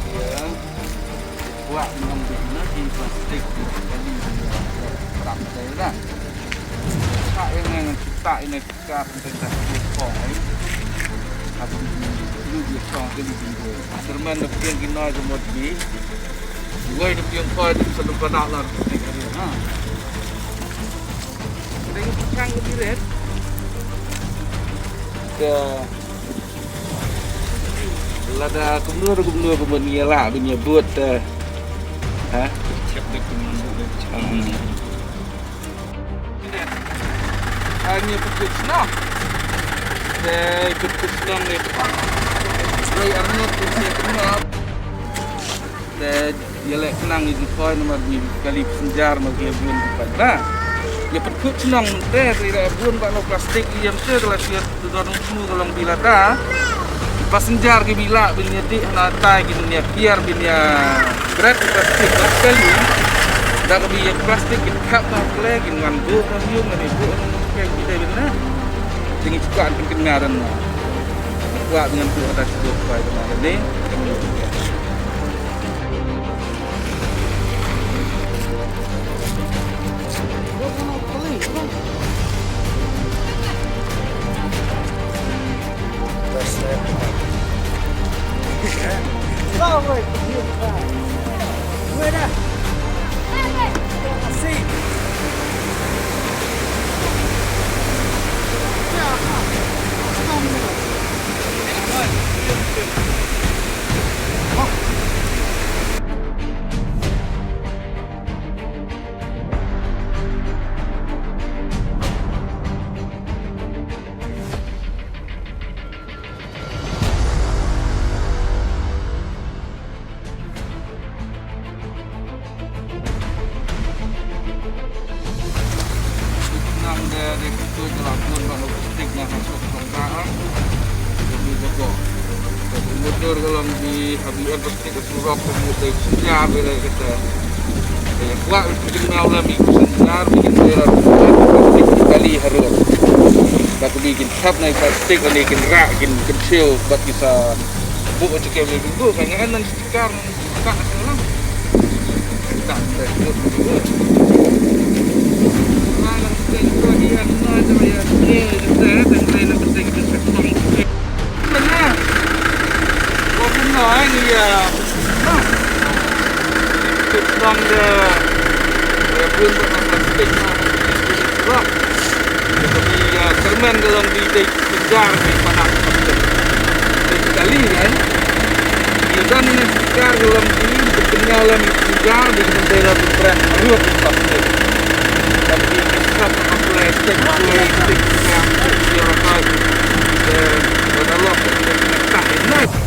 dia buat mengambilnya di plastik jadi tak ada tak yang kita ini kita tentang koi habis itu dia kong jadi bingung terman yang kita semua di gue itu yang koi itu sebab nak lah dengan pegang lebih red ke lada gubernur punya lah punya buat siap hanya pecut senang pecut senang ni spray arnut punya kenal dia lek senang itu koi nomor di kali senjar bagi bun pada ya pecut senang tidak bun kalau plastik yang kalau siap tudung semua kalau bila dah passenger ke bila binya di natai gitu nya biar binya berat plastik sekali dah ke biya plastik kita kap lagi dengan bu rasium dengan ibu kayak kita benar dengan juga pendengaran buat dengan tu ada cukup baik kemarin ni Oh, wait, where that? See. dari itu terlalu kalau plastiknya masuk ke permukaan lebih bogor. Jadi motor kalau di habian plastik kesurok kemudian sejar bila kita yang kuat bikin malam minggu sejar bikin berat plastik sekali harus. Bagi bikin kap naik plastik ini bikin rak bikin kecil buat bisa buat cukai lebih dulu. Kayaknya nanti sekarang tak sekarang tak ada. Nói thì thực lòng vươn vào plastik mà vì kermen kalau di kejar di panas sekali kan kita ini kejar kalau di berkenyal dalam kejar di bendera brand rup plastik tapi kita plastik yang siapa dan Allah tak enak